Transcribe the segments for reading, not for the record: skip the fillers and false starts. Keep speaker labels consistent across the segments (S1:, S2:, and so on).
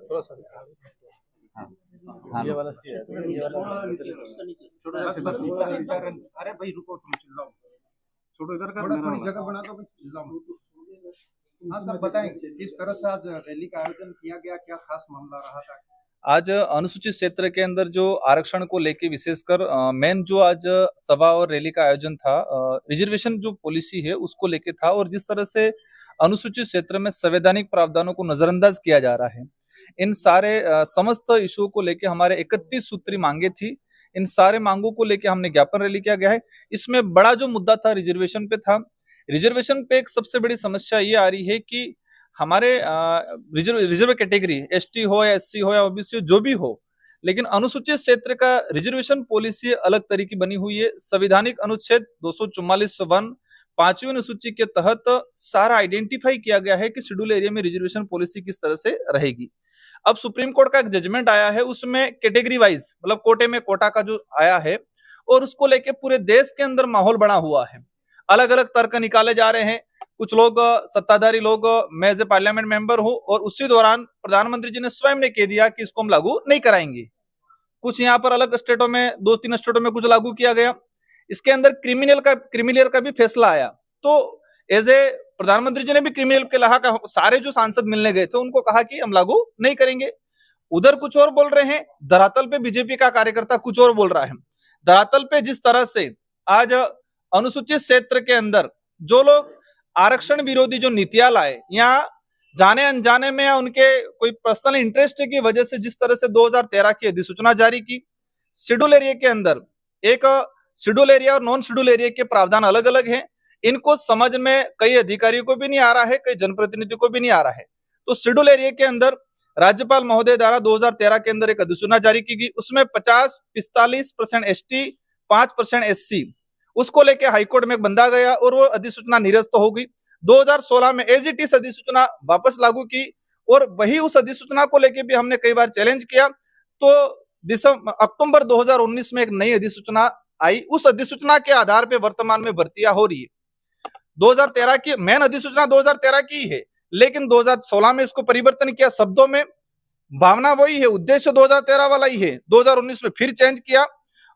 S1: थोड़ा सा ये वाला सी है, ये वाला
S2: अरे भाई रुको, तुम चिल्लाओ, छोड़ो इधर का, थोड़ी जगह बना दो भाई, चिल्लाओ। हाँ सर बताएं, किस तरह से आज रैली का आयोजन किया गया, क्या खास मामला रहा था?
S3: आज अनुसूचित क्षेत्र के अंदर जो आरक्षण को लेके विशेषकर मेन जो आज सभा और रैली का आयोजन था, रिजर्वेशन जो पॉलिसी है उसको लेके था, और जिस तरह से अनुसूचित क्षेत्र में संवैधानिक प्रावधानों को नजरअंदाज किया जा रहा है, इन सारे समस्त इशू को लेके हमारे 31 सूत्री मांगे थी। इन सारे मांगों को लेके हमने ज्ञापन रैली किया गया है। इसमें बड़ा जो मुद्दा था रिजर्वेशन पे था। रिजर्वेशन पे एक सबसे बड़ी समस्या ये आ रही है कि हमारे रिजर्व कैटेगरी एसटी हो या एससी हो या ओबीसी हो, जो भी हो, लेकिन अनुसूचित क्षेत्र का रिजर्वेशन पॉलिसी अलग तरह की बनी हुई है। संवैधानिक अनुच्छेद 244(1) 5वीं अनुसूची के तहत सारा आइडेंटिफाई किया गया है कि शेड्यूल एरिया में रिजर्वेशन पॉलिसी किस तरह से रहेगी। अब सुप्रीम कोर्ट का एक जजमेंट आया है, उसमें कैटेगरी वाइज मतलब कोटे में कोटा का जो आया है, और उसको लेके पूरे देश के अंदर माहौल बना हुआ है। अलग अलग तर्क निकाले जा रहे हैं। कुछ लोग सत्ताधारी लोग, मैं एज ए पार्लियामेंट मेंबर हूं, और उसी दौरान प्रधानमंत्री जी ने स्वयं ने कह दिया कि इसको हम लागू नहीं कराएंगे। कुछ यहाँ पर अलग स्टेटों में, 2-3 स्टेटों में कुछ लागू किया गया। इसके अंदर क्रिमिनल का भी फैसला आया। तो एज ए प्रधानमंत्री जी ने भी क्रिमिनल के लहा का सारे जो सांसद मिलने गए थे उनको कहा कि हम लागू नहीं करेंगे। उधर कुछ और बोल रहे हैं, धरातल पे बीजेपी का कार्यकर्ता कुछ और बोल रहा है। धरातल पे जिस तरह से आज अनुसूचित क्षेत्र के अंदर जो लोग आरक्षण विरोधी जो नीतियां लाए, या जाने अनजाने में या उनके कोई पर्सनल इंटरेस्ट की वजह से जिस तरह से 2013 की अधिसूचना जारी की, शेड्यूल एरिया के अंदर एक शेड्यूल एरिया और नॉन शेड्यूल एरिया के प्रावधान अलग अलग हैं। इनको समझ में कई अधिकारियों को भी नहीं आ रहा है, कई जनप्रतिनिधियों को भी नहीं आ रहा है। तो शेड्यूल एरिया के अंदर राज्यपाल महोदय द्वारा 2013 के अंदर एक अधिसूचना जारी की गई। उसमें 45% एसटी, 5% एससी, उसको लेके हाईकोर्ट में बंधा गया और वो अधिसूचना निरस्त हो गई। 2016 में एज इट इज अधिसूचना वापस लागू की, और वही उस अधिसूचना को लेके भी हमने कई बार चैलेंज किया। तो अक्टूबर 2019 में एक नई अधिसूचना आई। उस अधिसूचना के आधार पे वर्तमान में भर्तियां हो रही है। 2013 की मेन अधिसूचना 2013 की है, लेकिन 2016 में इसको परिवर्तन किया। शब्दों में भावना वही है, उद्देश्य 2013 वाला ही है। 2019 में फिर चेंज किया,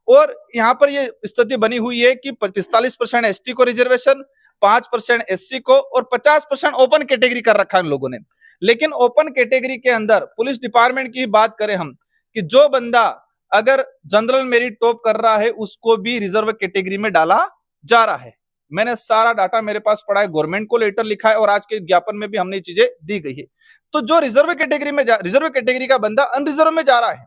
S3: और यहाँ पर ये स्थिति बनी हुई है कि 45% एसटी को रिजर्वेशन, 5% एससी को, और 50% ओपन कैटेगरी कर रखा है इन लोगों ने। लेकिन ओपन कैटेगरी के अंदर पुलिस डिपार्टमेंट की बात करें हम, कि जो बंदा अगर जनरल मेरिट टॉप कर रहा है उसको भी रिजर्व कैटेगरी में डाला जा रहा है। मैंने सारा डाटा मेरे पास पड़ा है, गवर्नमेंट को लेटर लिखा है, और आज के ज्ञापन में भी हमने चीजें दी गई है। तो जो रिजर्व कैटेगरी का बंदा अनरिजर्व में जा रहा है,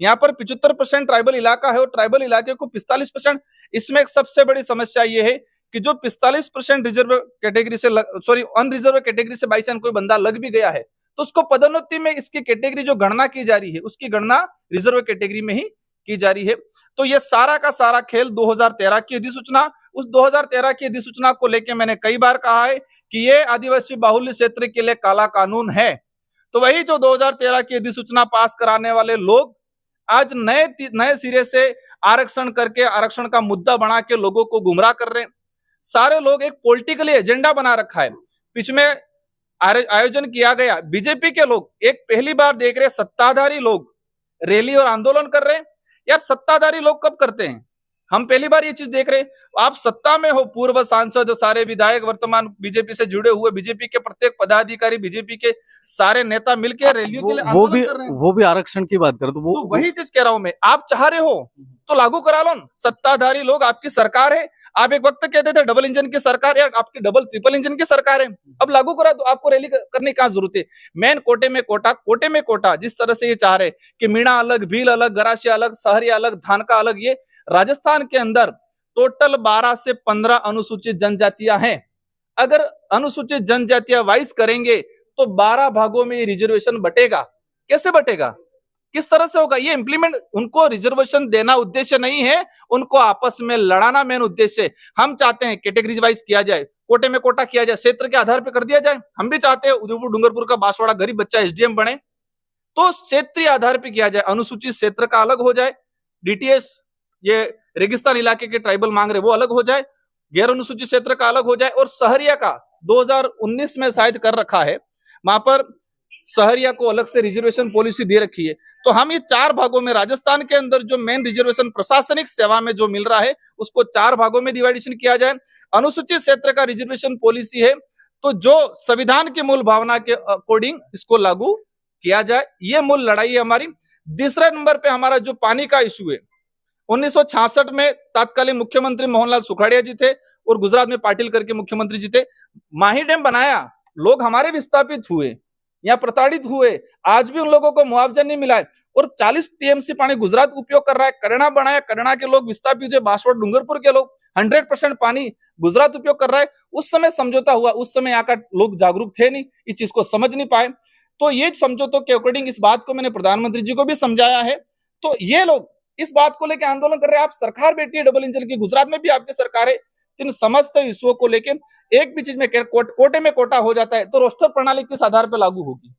S3: यहाँ पर 75% ट्राइबल इलाका है और ट्राइबल इलाके को 45%। इसमें एक सबसे बड़ी समस्या ये है कि जो 45% रिजर्व कैटेगरी से अनरिजर्व कैटेगरी से बाई चांस कोई बंदा लग भी गया है, तो उसको पदोन्नति में इसकी कैटेगरी जो गणना की जा रही है, उसकी गणना रिजर्व कैटेगरी में ही की जा रही है। तो ये सारा का सारा खेल 2013 की अधिसूचना, उस 2013 की अधिसूचना को लेकर मैंने कई बार कहा है कि ये आदिवासी बाहुल्य क्षेत्र के लिए काला कानून है। तो वही जो 2013 की अधिसूचना पास कराने वाले लोग आज नए सिरे से आरक्षण करके आरक्षण का मुद्दा बना के लोगों को गुमराह कर रहे हैं। सारे लोग एक पॉलिटिकली एजेंडा बना रखा है। बीच में आयोजन किया गया, बीजेपी के लोग एक पहली बार देख रहे, सत्ताधारी लोग रैली और आंदोलन कर रहे हैं। यार सत्ताधारी लोग कब करते हैं? हम पहली बार ये चीज देख रहे हैं। आप सत्ता में हो, पूर्व सांसद, सारे विधायक वर्तमान बीजेपी से जुड़े हुए, बीजेपी के प्रत्येक पदाधिकारी, बीजेपी के सारे नेता मिलकर रैलियों के लिए आंदोलन कर रहे हैं।
S1: वो भी आरक्षण की बात करो तो
S3: वही चीज कह रहा हूं मैं। आप चाह रहे हो तो लागू करा लो। सत्ताधारी लोग, आपकी सरकार है। आप एक वक्त कहते थे डबल इंजन की सरकार, यार आपकी डबल ट्रिपल इंजन की सरकार है। अब लागू करा तो आपको रैली करने की क्या जरूरत है? मेन कोटे में कोटा जिस तरह से ये चाह रहे कि मीणा अलग, भील अलग, गरासिया अलग, सहरिया अलग, धानका अलग। ये राजस्थान के अंदर टोटल 12 से 15 अनुसूचित जनजातियां हैं। अगर अनुसूचित जनजातियां वाइज करेंगे तो 12 भागों में रिजर्वेशन बटेगा। कैसे बटेगा? किस तरह से होगा ये इंप्लीमेंट? उनको रिजर्वेशन देना उद्देश्य नहीं है, उनको आपस में लड़ाना मेन उद्देश्य है। हम चाहते हैं कैटेगरी वाइज किया जाए, कोटे में कोटा किया जाए, क्षेत्र के आधार पर कर दिया जाए। हम भी चाहते हैं उदयपुर डूंगरपुर का बांसवाड़ा गरीब बच्चा एसडीएम बने, तो क्षेत्रीय आधार पर किया जाए। अनुसूचित क्षेत्र का अलग हो जाए, डीटीएस ये रेगिस्तान इलाके के ट्राइबल मांग रहे वो अलग हो जाए। गैर अनुसूचित क्षेत्र का अलग हो जाए और सहरिया का 2019 में शायद कर रखा है, वहां पर सहरिया को अलग से रिजर्वेशन पॉलिसी दे रखी है। तो हम ये 4 भागों में, राजस्थान के अंदर जो मेन रिजर्वेशन प्रशासनिक सेवा में जो मिल रहा है उसको 4 भागों में डिवाइडेशन किया जाए। अनुसूचित क्षेत्र का रिजर्वेशन पॉलिसी है तो जो संविधान की मूल भावना के अकॉर्डिंग इसको लागू किया जाए, ये मूल लड़ाई है हमारी। दूसरे नंबर पे हमारा जो पानी का इशू है, 1966 में तत्कालीन मुख्यमंत्री मोहनलाल सुखाड़िया जी थे और गुजरात में पाटिल करके मुख्यमंत्री जी थे। माही डैम बनाया, लोग हमारे विस्थापित हुए, यहाँ प्रताड़ित हुए, आज भी उन लोगों को मुआवजा नहीं मिला है और 40 टीएमसी पानी गुजरात उपयोग कर रहा है। करणा बनाया, करणा के लोग विस्थापित हुए, बासवाड़ डूंगरपुर के लोग 100% पानी गुजरात उपयोग कर रहा है। उस समय समझौता हुआ, उस समय यहाँ का लोग जागरूक थे नहीं, इस चीज को समझ नहीं पाए। तो ये समझौतों के अकॉर्डिंग इस बात को मैंने प्रधानमंत्री जी को भी समझाया है। तो ये लोग इस बात को लेकर आंदोलन कर रहे हैं, आप सरकार बैठी है डबल इंजन की, गुजरात में भी आपकी सरकार है। इन समस्त इश्यूओं को लेकर एक भी चीज में कोटे में कोटा हो जाता है तो रोस्टर प्रणाली किस आधार पर लागू होगी,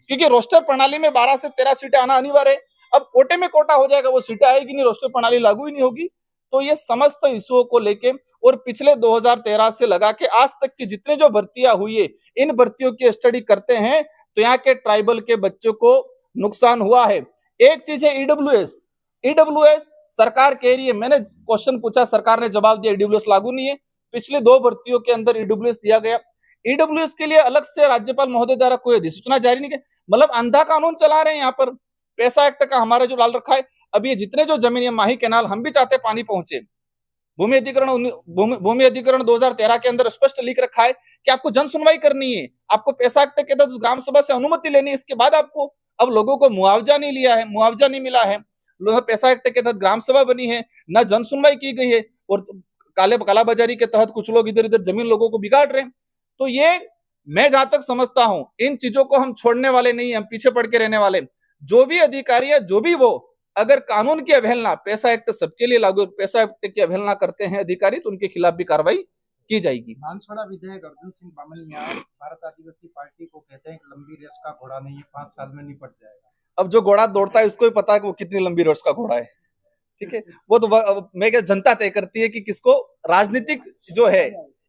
S3: क्योंकि रोस्टर प्रणाली में 12 से 13 सीटें आना अनिवार्य है। अब कोटे में कोटा हो जाएगा, वो सीटें आएगी नहीं, रोस्टर प्रणाली लागू ही नहीं होगी। तो ये समस्त इश्यूओं को लेके और पिछले 2013 से लगा के आज तक की जितने जो भर्तियां हुई है, इन भर्तियों की स्टडी करते हैं तो यहाँ के ट्राइबल के बच्चों को नुकसान हुआ है। एक चीज है ईडब्ल्यूएस सरकार कह रही है, मैंने क्वेश्चन पूछा, सरकार ने जवाब दिया ईडब्ल्यूएस लागू नहीं है। पिछले 2 भर्तियों के अंदर ईडब्ल्यूएस दिया गया, ईडब्ल्यूएस के लिए अलग से राज्यपाल महोदय द्वारा कोई अधिसूचना जारी नहीं की, मतलब अंधा कानून चला रहे हैं यहाँ पर। पैसा एक्ट का हमारा जो डाल रखा है, अब ये जितने जो जमीन है, माही कैनाल, हम भी चाहते पानी पहुंचे। भूमि अधिग्रहण 2013 के अंदर स्पष्ट लिख रखा है कि आपको जन सुनवाई करनी है, आपको पैसा एक्ट के तहत ग्राम सभा से अनुमति लेनी है, इसके बाद आपको। अब लोगों को मुआवजा नहीं लिया है, मुआवजा नहीं मिला है, पैसा एक्ट के तहत ग्राम सभा बनी है, न जन सुनवाई की गई है और कालाबाजारी के तहत कुछ लोग इधर इधर जमीन लोगों को बिगाड़ रहे हैं। तो ये मैं जहां तक समझता हूं, इन चीजों को हम छोड़ने वाले नहीं, हम पीछे पड़ के रहने वाले। जो भी अधिकारी है, जो भी वो अगर कानून की अवहेलना, पैसा एक्ट सबके लिए लागू, पैसा एक्ट की अवहेलना करते हैं अधिकारी तो उनके खिलाफ भी कार्रवाई की जाएगी।
S2: बांसवाड़ा विधायक अर्जुन सिंह बामनिया भारत आदिवासी पार्टी को कहते हैं कि लंबी रेस का घोड़ा नहीं है, 5 साल में निपट जाएगा।
S3: अब जो घोड़ा दौड़ता है उसको भी पता है कि वो कितनी लंबी रेस का घोड़ा है, ठीक है। वो तो मैं क्या, जनता तय करती है कि किसको, राजनीतिक जो है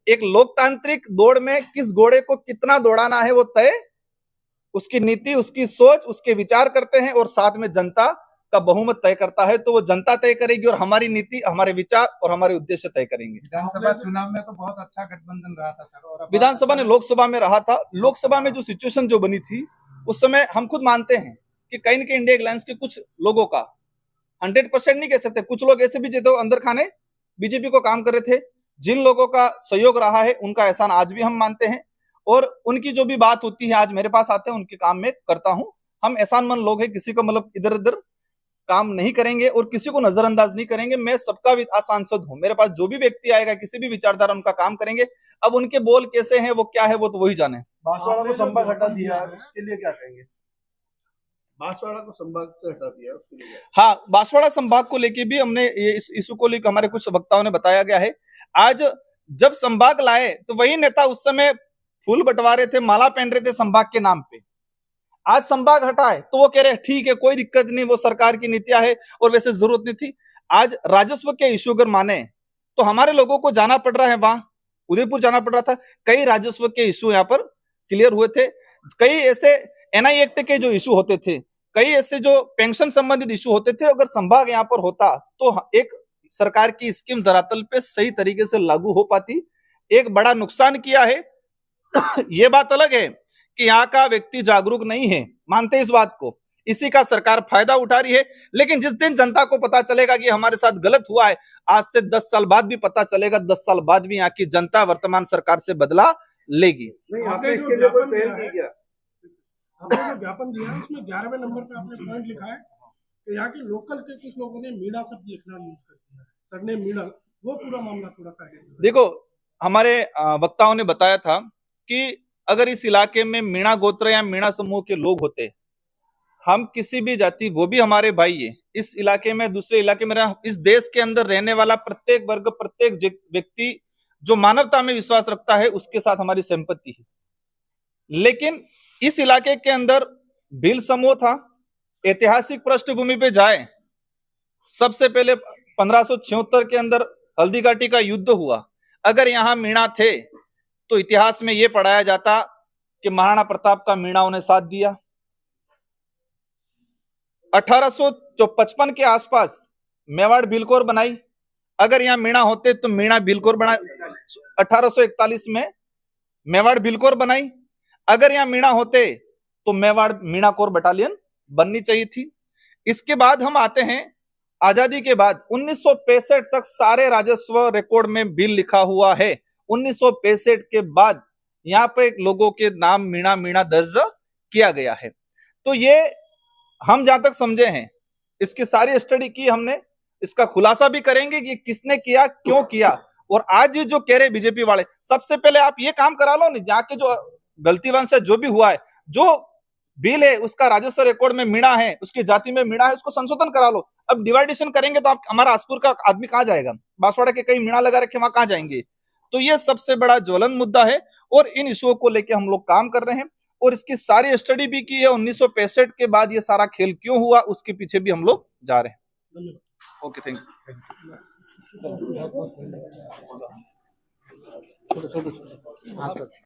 S3: एक लोकतांत्रिक दौड़ में किस घोड़े को कितना दौड़ाना है, वो तय, उसकी नीति, उसकी सोच, उसके विचार करते हैं और साथ में जनता का बहुमत तय करता है। तो वो जनता तय करेगी और हमारी नीति, हमारे विचार और हमारे उद्देश्य तय करेंगे।
S2: विधानसभा चुनाव में तो बहुत अच्छा गठबंधन रहा था सर, और
S3: विधानसभा ने लोकसभा में रहा था। लोकसभा में जो सिचुएशन जो बनी थी उस समय हम खुद मानते हैं कि कहीं न कहीं इंडिया अलायंस के कुछ लोगों का, 100% नहीं कह सकते, कुछ लोग ऐसे भी जो अंदर खाने बीजेपी को काम कर रहे थे, जिन लोगों का सहयोग रहा है उनका एहसान आज भी हम मानते हैं और उनकी जो भी बात होती है आज मेरे पास आते हैं, उनके काम में करता हूं। हम एहसानमंद लोग हैं, किसी को मतलब इधर उधर काम नहीं करेंगे और किसी को नजरअंदाज नहीं करेंगे। मैं सबका सांसद हूं, मेरे पास जो भी व्यक्ति आएगा, किसी भी विचारधारा, उनका काम करेंगे। अब उनके बोल कैसे हैं, वो क्या है, वो तो वही जाने।
S4: बांसवाड़ा को संभाग हटा दिया है, उसके लिए क्या कहेंगे? बांसवाड़ा को संभाग से हटा दिया उसके लिए?
S3: हाँ, बांसवाड़ा संभाग को लेके भी हमने ये इस इशू को लेकर हमारे कुछ वक्ताओं ने बताया गया है। आज जब संभाग लाए तो वही नेता उस समय फूल बंटवा रहे थे, माला पहन रहे थे संभाग के नाम पे। आज संभाग हटा है तो वो कह रहे हैं ठीक है, कोई दिक्कत नहीं, वो सरकार की नीतियां है और वैसे जरूरत नहीं थी। आज राजस्व के इश्यू अगर माने तो हमारे लोगों को जाना पड़ रहा है, वहां उदयपुर जाना पड़ रहा था। कई राजस्व के इश्यू यहाँ पर क्लियर हुए थे, कई ऐसे एनआई एक्ट के जो इश्यू होते थे, कई ऐसे जो पेंशन संबंधित इश्यू होते थे। अगर संभाग यहाँ पर होता तो एक सरकार की स्कीम धरातल पे सही तरीके से लागू हो पाती। एक बड़ा नुकसान किया है ये बात अलग है कि यहाँ का व्यक्ति जागरूक नहीं है, मानते इस बात को, इसी का सरकार फायदा उठा रही है। लेकिन जिस दिन जनता को पता चलेगा कि हमारे साथ गलत हुआ है, आज से 10 साल बाद भी पता चलेगा, 10 साल बाद भी यहाँ की जनता वर्तमान सरकार से बदला लेगी।
S4: नहीं, आपने इसके लिए कोई पहल की क्या?
S5: आपने जो ज्ञापन दिया है उसमें 11वें नंबर पे आपने पॉइंट लिखा है कि यहाँ के लोकल के कुछ लोगों ने मीणा शब्द लिखना यूज कर दिया है, सर ने मीणा, वो पूरा मामला थोड़ा सा
S3: देखो, हमारे वक्ताओं ने बताया था कि अगर इस इलाके में मीणा गोत्र या मीणा समूह के लोग होते, हम किसी भी जाति, वो भी हमारे भाई है, इस इलाके में, दूसरे इलाके में, इस देश के अंदर रहने वाला प्रत्येक वर्ग, प्रत्येक व्यक्ति जो मानवता में विश्वास रखता है उसके साथ हमारी संपत्ति है। लेकिन इस इलाके के अंदर भील समूह था। ऐतिहासिक पृष्ठभूमि पे जाए, सबसे पहले 1576 के अंदर हल्दी घाटी का युद्ध हुआ। अगर यहाँ मीणा थे तो इतिहास में यह पढ़ाया जाता कि महाराणा प्रताप का मीणाओं ने साथ दिया। 1855 के आसपास मेवाड़ बिलकोर बनाई, अगर यहाँ मीणा होते तो मीणा बिलकोर बना। 1841 में मेवाड़ बिलकोर बनाई, अगर यहाँ मीणा होते तो मेवाड़ मीणा कोर बटालियन बननी चाहिए थी। इसके बाद हम आते हैं आजादी के बाद 1965 तक सारे राजस्व रिकॉर्ड में बिल लिखा हुआ है। 1965 के बाद यहाँ पे लोगों के नाम मीणा मीणा दर्ज किया गया है। तो ये हम जहां तक समझे हैं, इसकी सारी स्टडी की हमने, इसका खुलासा भी करेंगे कि किसने किया, क्यों किया। और आज जो कह रहे बीजेपी वाले, सबसे पहले आप ये काम करा लो, नहीं जाके जो गलतीवंश से जो भी हुआ है, जो बिल है उसका राजस्व रिकॉर्ड में मीणा है, उसकी जाति में मीणा है, उसको संशोधन करा लो। अब डिवाइडेशन करेंगे तो आप हमारा आसपुर का आदमी कहां जाएगा, बांसवाड़ा के कई मीणा लगा रखे वहां कहां जाएंगे। तो ये सबसे बड़ा ज्वलन मुद्दा है और इन इशुओं को लेकर हम लोग काम कर रहे हैं और इसकी सारी स्टडी भी की है। 1965 के बाद ये सारा खेल क्यों हुआ उसके पीछे भी हम लोग जा रहे हैं। Okay, thank you.
S1: छोटे छोटे हाँ सर।